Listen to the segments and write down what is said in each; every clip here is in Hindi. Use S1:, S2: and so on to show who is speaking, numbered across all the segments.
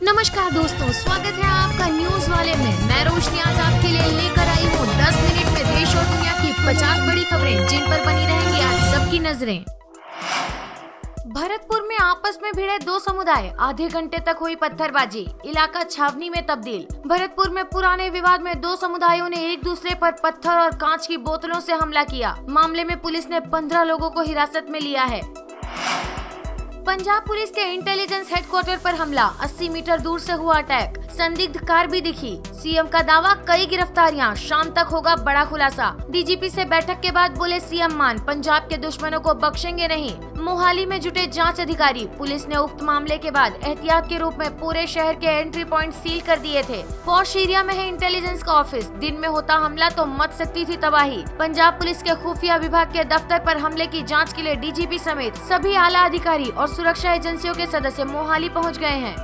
S1: नमस्कार दोस्तों, स्वागत है आपका न्यूज वाले में। मैं रोशनी आज आपके लिए लेकर आई हूँ 10 मिनट में देश और दुनिया की 50 बड़ी खबरें जिन पर बनी रहेंगी आज सबकी नजरें। भरतपुर में आपस में भिड़े दो समुदाय, आधे घंटे तक हुई पत्थरबाजी, इलाका छावनी में तब्दील। भरतपुर में पुराने विवाद में दो समुदायों ने एक दूसरे पर पत्थर और कांच की बोतलों से हमला किया। मामले में पुलिस ने 15 लोगों को हिरासत में लिया है। पंजाब पुलिस के इंटेलिजेंस हेडक्वार्टर पर हमला, 80 मीटर दूर से हुआ अटैक, संदिग्ध कार भी दिखी। सीएम का दावा, कई गिरफ्तारियां, शाम तक होगा बड़ा खुलासा। डीजीपी से बैठक के बाद बोले सीएम मान, पंजाब के दुश्मनों को बख्शेंगे नहीं। मोहाली में जुटे जांच अधिकारी, पुलिस ने उक्त मामले के बाद एहतियात के रूप में पूरे शहर के एंट्री पॉइंट सील कर दिए थे। पॉश एरिया में है इंटेलिजेंस का ऑफिस, दिन में होता हमला तो मच सकती थी तबाही। पंजाब पुलिस के खुफिया विभाग के दफ्तर पर हमले की जांच के लिए डीजीपी समेत सभी आला अधिकारी और सुरक्षा एजेंसियों के सदस्य मोहाली पहुंच गए हैं।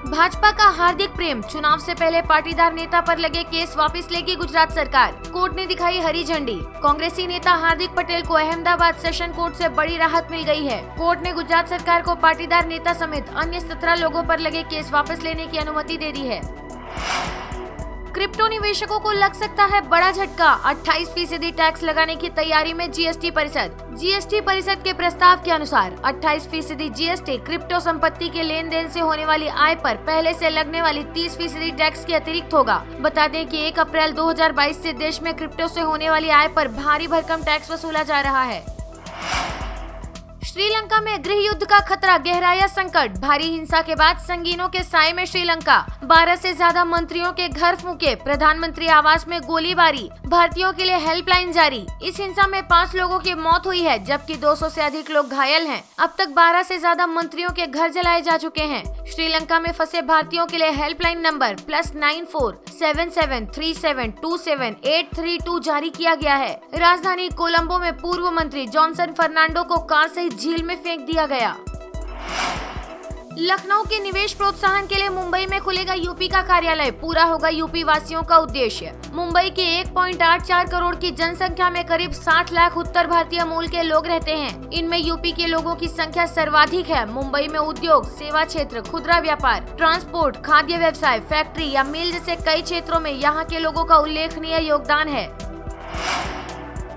S1: भाजपा का हार्दिक प्रेम, चुनाव से पहले पाटीदार नेता पर लगे केस वापस लेगी गुजरात सरकार, कोर्ट ने दिखाई हरी झंडी। कांग्रेसी नेता हार्दिक पटेल को अहमदाबाद सेशन कोर्ट से बड़ी राहत मिल गई है। कोर्ट ने गुजरात सरकार को पाटीदार नेता समेत अन्य 17 लोगों पर लगे केस वापस लेने की अनुमति दे दी है। क्रिप्टो निवेशकों को लग सकता है बड़ा झटका, 28% टैक्स लगाने की तैयारी में जीएसटी परिषद। जीएसटी परिषद के प्रस्ताव के अनुसार 28% जीएसटी क्रिप्टो संपत्ति के लेन देन से होने वाली आय पर पहले से लगने वाली 30% टैक्स के अतिरिक्त होगा। बता दें कि 1 अप्रैल 2022 से देश में क्रिप्टो से होने वाली आय पर भारी भरकम टैक्स वसूला जा रहा है। श्रीलंका में गृह युद्ध का खतरा, गहराया संकट, भारी हिंसा के बाद संगीनों के साए में श्रीलंका। 12 से ज्यादा मंत्रियों के घर फूंके, प्रधानमंत्री आवास में गोलीबारी, भारतीयों के लिए हेल्पलाइन जारी। इस हिंसा में 5 लोगों की मौत हुई है जबकि 200 से अधिक लोग घायल हैं। अब तक 12 से ज्यादा मंत्रियों के घर जलाए जा चुके हैं। श्रीलंका में फंसे भारतीयों के लिए हेल्पलाइन नंबर +94 7737 832 जारी किया गया है। राजधानी कोलंबो में पूर्व मंत्री जॉनसन फर्नांडो को कार सहित झील में फेंक दिया गया। लखनऊ के निवेश प्रोत्साहन के लिए मुंबई में खुलेगा यूपी का कार्यालय, पूरा होगा यूपी वासियों का उद्देश्य। मुंबई के 1.84 करोड़ की जनसंख्या में करीब 60 लाख उत्तर भारतीय मूल के लोग रहते हैं। इनमें यूपी के लोगों की संख्या सर्वाधिक है। मुंबई में उद्योग, सेवा क्षेत्र, खुदरा व्यापार, ट्रांसपोर्ट, खाद्य व्यवसाय, फैक्ट्री या मिल जैसे कई क्षेत्रों में यहाँ के लोगों का उल्लेखनीय योगदान है।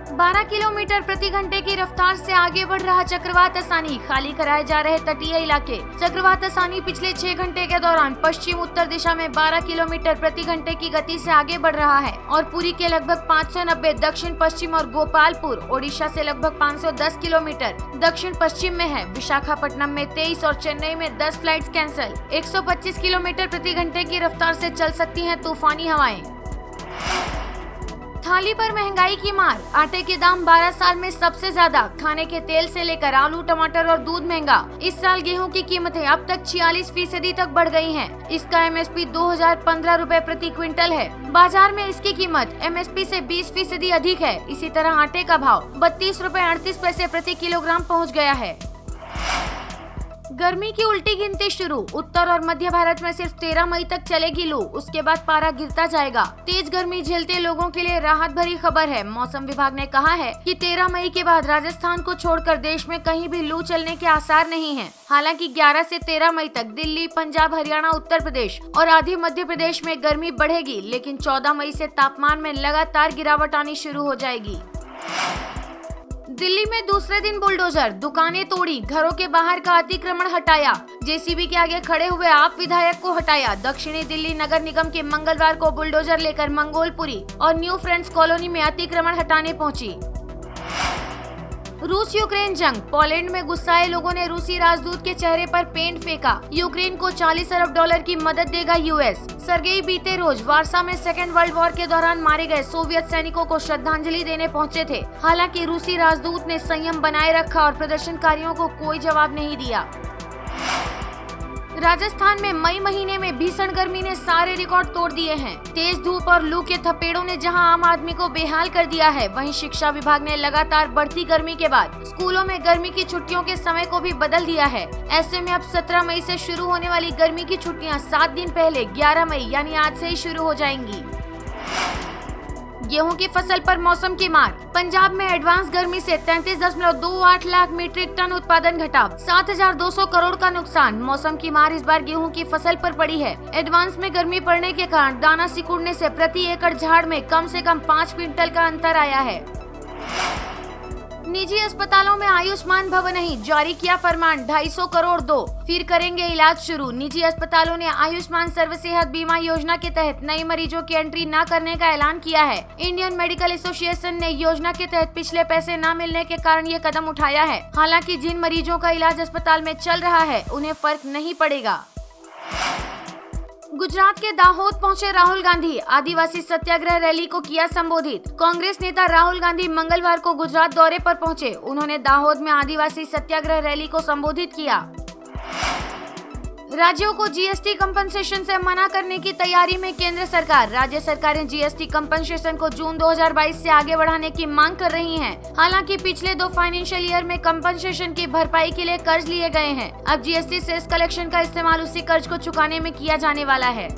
S1: 12 किलोमीटर प्रति घंटे की रफ्तार से आगे बढ़ रहा चक्रवात असानी, खाली कराए जा रहे तटीय इलाके। चक्रवात असानी पिछले 6 घंटे के दौरान पश्चिम उत्तर दिशा में 12 किलोमीटर प्रति घंटे की गति से आगे बढ़ रहा है और पुरी के लगभग 590 दक्षिण पश्चिम और गोपालपुर ओडिशा से लगभग 510 किलोमीटर दक्षिण पश्चिम में है। विशाखापट्टनम में 23 और चेन्नई में 10 फ्लाइट्स कैंसिल। 125 किलोमीटर प्रति घंटे की रफ्तार से चल सकती हैं तूफानी हवाएं। थाली पर महंगाई की मार, आटे के दाम 12 साल में सबसे ज्यादा, खाने के तेल से लेकर आलू, टमाटर और दूध महंगा। इस साल गेहूं की कीमतें अब तक 46% तक बढ़ गई हैं। इसका एमएसपी 2015 रुपए प्रति क्विंटल है। बाजार में इसकी कीमत एमएसपी से 20% अधिक है। इसी तरह आटे का भाव 32 रुपए 38 पैसे प्रति किलोग्राम पहुँच गया है। गर्मी की उल्टी गिनती शुरू, उत्तर और मध्य भारत में सिर्फ 13 मई तक चलेगी लू, उसके बाद पारा गिरता जाएगा। तेज गर्मी झेलते लोगों के लिए राहत भरी खबर है। मौसम विभाग ने कहा है कि 13 मई के बाद राजस्थान को छोड़कर देश में कहीं भी लू चलने के आसार नहीं हैं। हालांकि 11 से 13 मई तक दिल्ली, पंजाब, हरियाणा, उत्तर प्रदेश और आधे मध्य प्रदेश में गर्मी बढ़ेगी, लेकिन 14 मई से तापमान में लगातार गिरावट आनी शुरू हो जाएगी। दिल्ली में दूसरे दिन बुलडोजर, दुकानें तोड़ी, घरों के बाहर का अतिक्रमण हटाया, जेसीबी के आगे खड़े हुए आप विधायक को हटाया। दक्षिणी दिल्ली नगर निगम के मंगलवार को बुलडोजर लेकर मंगोलपुरी और न्यू फ्रेंड्स कॉलोनी में अतिक्रमण हटाने पहुंची। रूस यूक्रेन जंग, पोलैंड में गुस्साए लोगों ने रूसी राजदूत के चेहरे पर पेंट फेंका। यूक्रेन को $40 अरब की मदद देगा यूएस। सर्गेई बीते रोज वार्सा में सेकेंड वर्ल्ड वॉर के दौरान मारे गए सोवियत सैनिकों को श्रद्धांजलि देने पहुंचे थे। हालांकि रूसी राजदूत ने संयम बनाए रखा और प्रदर्शनकारियों को कोई जवाब नहीं दिया। राजस्थान में मई महीने में भीषण गर्मी ने सारे रिकॉर्ड तोड़ दिए हैं। तेज धूप और लू के थपेड़ों ने जहां आम आदमी को बेहाल कर दिया है, वहीं शिक्षा विभाग ने लगातार बढ़ती गर्मी के बाद स्कूलों में गर्मी की छुट्टियों के समय को भी बदल दिया है। ऐसे में अब 17 मई से शुरू होने वाली गर्मी की छुट्टियां 7 दिन पहले 11 मई यानी आज से ही शुरू हो जाएंगी। गेहूं की फसल पर मौसम की मार। पंजाब में एडवांस गर्मी से 33.28 लाख मीट्रिक टन उत्पादन घटा, 7,200 करोड़ का नुकसान। मौसम की मार इस बार गेहूं की फसल पर पड़ी है। एडवांस में गर्मी पड़ने के कारण दाना सिकुड़ने से प्रति एकड़ झाड़ में कम से कम 5 क्विंटल का अंतर आया है। निजी अस्पतालों में आयुष्मान भव नहीं, जारी किया फरमान। 250 करोड़ दो, फिर करेंगे इलाज शुरू। निजी अस्पतालों ने आयुष्मान सर्व सेहत बीमा योजना के तहत नए मरीजों की एंट्री न करने का ऐलान किया है। इंडियन मेडिकल एसोसिएशन ने योजना के तहत पिछले पैसे न मिलने के कारण ये कदम उठाया है। हालांकि जिन मरीजों का इलाज अस्पताल में चल रहा है उन्हें फर्क नहीं पड़ेगा। गुजरात के दाहोद पहुंचे राहुल गांधी, आदिवासी सत्याग्रह रैली को किया संबोधित। कांग्रेस नेता राहुल गांधी मंगलवार को गुजरात दौरे पर पहुंचे। उन्होंने दाहोद में आदिवासी सत्याग्रह रैली को संबोधित किया। राज्यों को जीएसटी कंपनसेशन से मना करने की तैयारी में केंद्र सरकार। राज्य सरकारें जीएसटी कंपनसेशन को जून 2022 से आगे बढ़ाने की मांग कर रही हैं। हालांकि पिछले 2 फाइनेंशियल ईयर में कंपनसेशन की भरपाई के लिए कर्ज लिए गए हैं। अब जीएसटी सेस कलेक्शन का इस्तेमाल उसी कर्ज को चुकाने में किया जाने वाला है।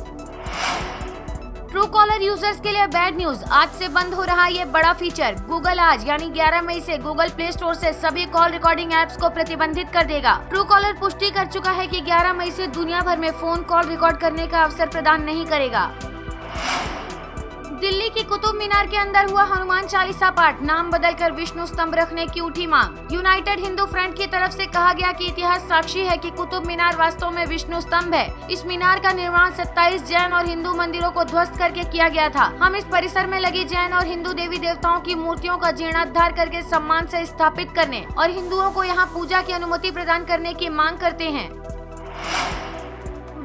S1: ट्रू कॉलर यूजर्स के लिए बैड न्यूज, आज से बंद हो रहा ये बड़ा फीचर। गूगल आज यानी 11 मई से गूगल प्ले स्टोर से सभी कॉल रिकॉर्डिंग ऐप्स को प्रतिबंधित कर देगा। ट्रू कॉलर पुष्टि कर चुका है कि 11 मई से दुनिया भर में फोन कॉल रिकॉर्ड करने का अवसर प्रदान नहीं करेगा। दिल्ली की कुतुब मीनार के अंदर हुआ हनुमान चालीसा पाठ, नाम बदलकर विष्णु स्तंभ रखने की उठी मांग। यूनाइटेड हिंदू फ्रंट की तरफ से कहा गया कि इतिहास साक्षी है कि कुतुब मीनार वास्तव में विष्णु स्तंभ है। इस मीनार का निर्माण 27 जैन और हिंदू मंदिरों को ध्वस्त करके किया गया था। हम इस परिसर में लगी जैन और हिंदू देवी देवताओं की मूर्तियों का जीर्णोद्धार करके सम्मान से स्थापित करने और हिंदुओं को यहाँ पूजा की अनुमति प्रदान करने की मांग करते हैं।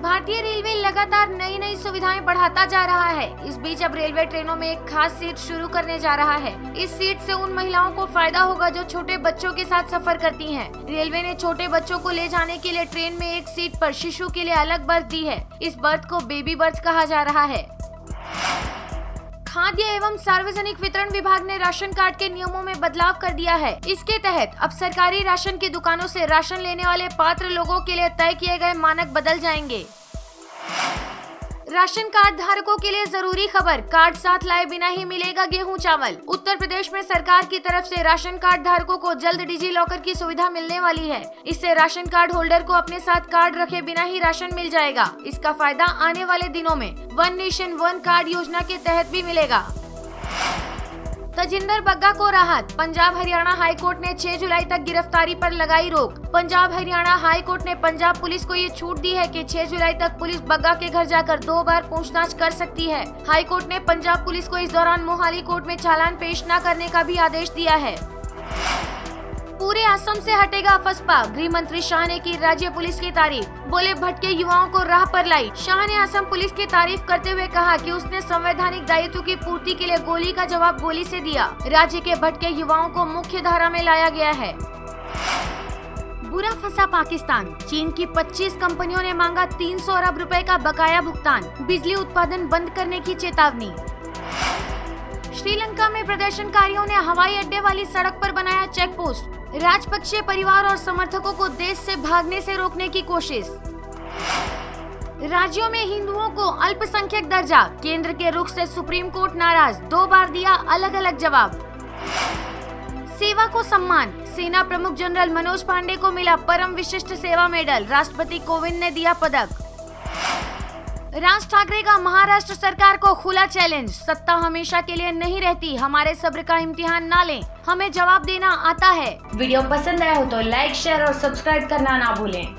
S1: भारतीय रेलवे लगातार नई सुविधाएं बढ़ाता जा रहा है। इस बीच अब रेलवे ट्रेनों में एक खास सीट शुरू करने जा रहा है। इस सीट से उन महिलाओं को फायदा होगा जो छोटे बच्चों के साथ सफर करती हैं। रेलवे ने छोटे बच्चों को ले जाने के लिए ट्रेन में एक सीट पर शिशु के लिए अलग बर्थ दी है। इस बर्थ को बेबी बर्थ कहा जा रहा है। खाद्य एवं सार्वजनिक वितरण विभाग ने राशन कार्ड के नियमों में बदलाव कर दिया है। इसके तहत अब सरकारी राशन की दुकानों से राशन लेने वाले पात्र लोगों के लिए तय किए गए मानक बदल जाएंगे। राशन कार्ड धारकों के लिए जरूरी खबर, कार्ड साथ लाए बिना ही मिलेगा गेहूं चावल। उत्तर प्रदेश में सरकार की तरफ से राशन कार्ड धारकों को जल्द डिजी लॉकर की सुविधा मिलने वाली है। इससे राशन कार्ड होल्डर को अपने साथ कार्ड रखे बिना ही राशन मिल जाएगा। इसका फायदा आने वाले दिनों में वन नेशन वन कार्ड योजना के तहत भी मिलेगा। तजिंदर बग्गा को राहत, पंजाब हरियाणा हाई कोर्ट ने 6 जुलाई तक गिरफ्तारी पर लगाई रोक। पंजाब हरियाणा हाई कोर्ट ने पंजाब पुलिस को ये छूट दी है कि 6 जुलाई तक पुलिस बग्गा के घर जाकर 2 बार पूछताछ कर सकती है। हाई कोर्ट ने पंजाब पुलिस को इस दौरान मोहाली कोर्ट में चालान पेश न करने का भी आदेश दिया है। पूरे असम से हटेगा अफस्पा, गृह मंत्री शाह ने की राज्य पुलिस की तारीफ। बोले भटके युवाओं को राह पर लाई। शाह ने असम पुलिस की तारीफ करते हुए कहा कि उसने संवैधानिक दायित्व की पूर्ति के लिए गोली का जवाब गोली से दिया। राज्य के भटके युवाओं को मुख्य धारा में लाया गया है। बुरा फंसा पाकिस्तान, चीन की 25 कंपनियों ने मांगा 300 अरब रुपए का बकाया भुगतान। बिजली उत्पादन बंद करने की चेतावनी। श्रीलंका में प्रदर्शनकारियों ने हवाई अड्डे वाली सड़क पर बनाया चेक पोस्ट। राजपक्षे परिवार और समर्थकों को देश से भागने से रोकने की कोशिश। राज्यों में हिंदुओं को अल्पसंख्यक दर्जा, केंद्र के रुख से सुप्रीम कोर्ट नाराज, 2 बार दिया अलग अलग जवाब। सेवा को सम्मान, सेना प्रमुख जनरल मनोज पांडे को मिला परम विशिष्ट सेवा मेडल, राष्ट्रपति कोविंद ने दिया पदक। राज ठाकरे का महाराष्ट्र सरकार को खुला चैलेंज, सत्ता हमेशा के लिए नहीं रहती, हमारे सब्र का इम्तिहान ना लें, हमें जवाब देना आता है। वीडियो पसंद आया हो तो लाइक, शेयर और सब्सक्राइब करना ना भूलें।